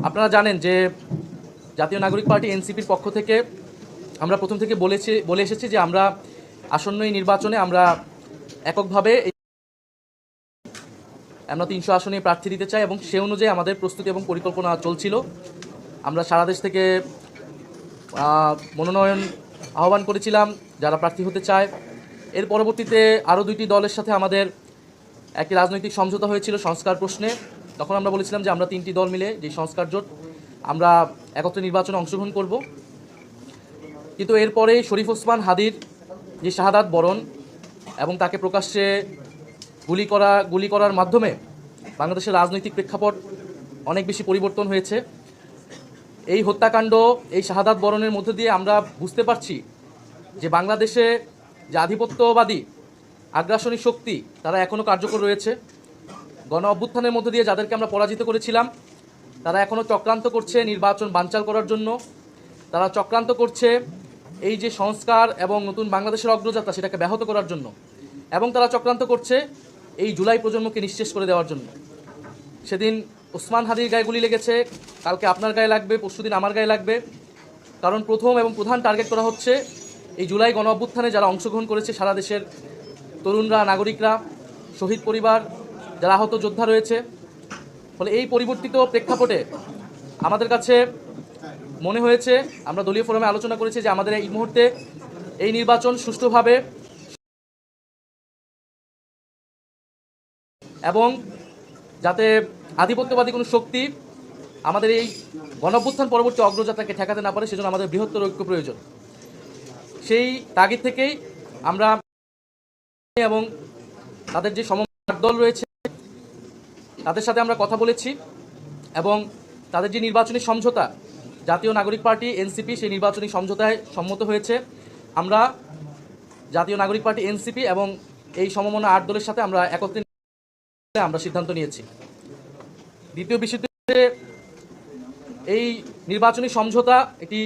আপনারা জানেন যে জাতীয় নাগরিক পার্টি এনসিপির পক্ষ থেকে আমরা প্রথম থেকে বলে এসেছি যে আমরা আসন্ন এই নির্বাচনে আমরা এককভাবে আমরা 300 আসনে প্রার্থী দিতে চাই এবং সে অনুযায়ী আমাদের প্রস্তুতি এবং পরিকল্পনা চলছিল। আমরা সারা দেশ থেকে মনোনয়ন আহ্বান করেছিলাম যারা প্রার্থী হতে চায়। এর পরবর্তীতে আরও 2টি দলের সাথে আমাদের একটি রাজনৈতিক সমঝোতা হয়েছিল সংস্কার প্রশ্নে। তখন আমরা বলেছিলাম যে আমরা 3টি দল মিলে যে সংস্কার জোট আমরা একত্রে নির্বাচনে অংশগ্রহণ করব। কিন্তু এরপরে শরীফ ওসমান হাদির যে শাহাদাত বরণ এবং তাকে প্রকাশ্যে গুলি করার মাধ্যমে বাংলাদেশের রাজনৈতিক প্রেক্ষাপট অনেক বেশি পরিবর্তন হয়েছে। এই হত্যাকাণ্ড, এই শাহাদাত বরণের মধ্যে দিয়ে আমরা বুঝতে পারছি যে বাংলাদেশে যে আধিপত্যবাদী আগ্রাসনী শক্তি তারা এখনও কার্যকর রয়েছে। গণ অভ্যুত্থানের মধ্যে দিয়ে যাদেরকে আমরা পরাজিত করেছিলাম তারা এখনও চক্রান্ত করছে নির্বাচন বানচাল করার জন্য। তারা চক্রান্ত করছে এই যে সংস্কার এবং নতুন বাংলাদেশের অগ্রযাত্রা সেটাকে ব্যাহত করার জন্য, এবং তারা চক্রান্ত করছে এই জুলাই প্রজন্মকে নিঃশেষ করে দেওয়ার জন্য। সেদিন ওসমান হাদির গায়ে গুলি লেগেছে, কালকে আপনার গায়ে লাগবে, পরশুদিন আমার গায়ে লাগবে। কারণ প্রথম এবং প্রধান টার্গেট করা হচ্ছে এই জুলাই গণ অভ্যুত্থানে যারা অংশগ্রহণ করেছে সারা দেশের তরুণরা, নাগরিকরা, শহীদ পরিবার, যারা আহত যোদ্ধা রয়েছে। ফলে এই পরিবর্তিত প্রেক্ষাপটে আমাদের কাছে মনে হয়েছে, আমরা দলীয় ফোরামে আলোচনা করেছি যে আমাদের এই মুহূর্তে এই নির্বাচন সুষ্ঠুভাবে এবং যাতে আধিপত্যবাদী কোনো শক্তি আমাদের এই গণঅভ্যুত্থান পরবর্তী অগ্রযাত্রাকে ঠেকাতে না পারে, সেজন্য আমাদের বৃহত্তর ঐক্য প্রয়োজন। সেই তাগিদ থেকেই আমরা এবং তাদের যে সমমত দল রয়েছে তাদের সাথে আমরা কথা বলেছি এবং তাদের যে নির্বাচনী সমঝোতা জাতীয় নাগরিক পার্টি এনসিপি সেই নির্বাচনী সমঝোতায় সম্মত হয়েছে। আমরা জাতীয় নাগরিক পার্টি এনসিপি এবং এই সমমনা 8 দলের সাথে আমরা একত্রে আমরা সিদ্ধান্ত নিয়েছি। দ্বিতীয় বিষয়টি এই নির্বাচনী সমঝোতা এটি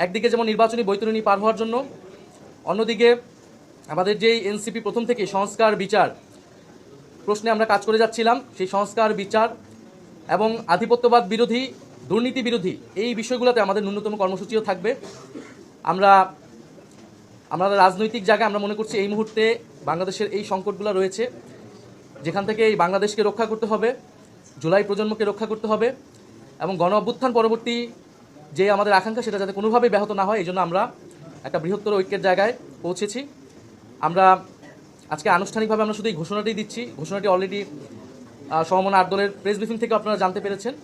একদিকে যেমন নির্বাচনী বৈতরণী পার হওয়ার জন্য, অন্যদিকে আমাদের যেই এনসিপি প্রথম থেকে সংস্কার বিচার প্রশ্নে আমরা কাজ করে যাচ্ছিলাম, সেই সংস্কার বিচার এবং আধিপত্যবাদ বিরোধী, দুর্নীতি বিরোধী এই বিষয়গুলোতে আমাদের ন্যূনতম কর্মসূচিও থাকবে। আমাদের রাজনৈতিক জায়গায় আমরা মনে করছি এই মুহূর্তে বাংলাদেশের এই সংকটগুলো রয়েছে, যেখান থেকে এই বাংলাদেশকে রক্ষা করতে হবে, জুলাই প্রজন্মকে রক্ষা করতে হবে এবং গণ অভ্যুত্থান পরবর্তী যে আমাদের আকাঙ্ক্ষা সেটা যাতে কোনোভাবেই ব্যাহত না হয়, এই জন্য আমরা একটা বৃহত্তর ঐক্যের জায়গায় পৌঁছেছি। আমরা আজকে আনুষ্ঠানিকভাবে আমরা শুধু এই ঘোষণাটি দিচ্ছি। ঘোষণাটি অলরেডি সমমনা 8 দলের প্রেস ব্রিফিং থেকে আপনারা জানতে পেরেছেন।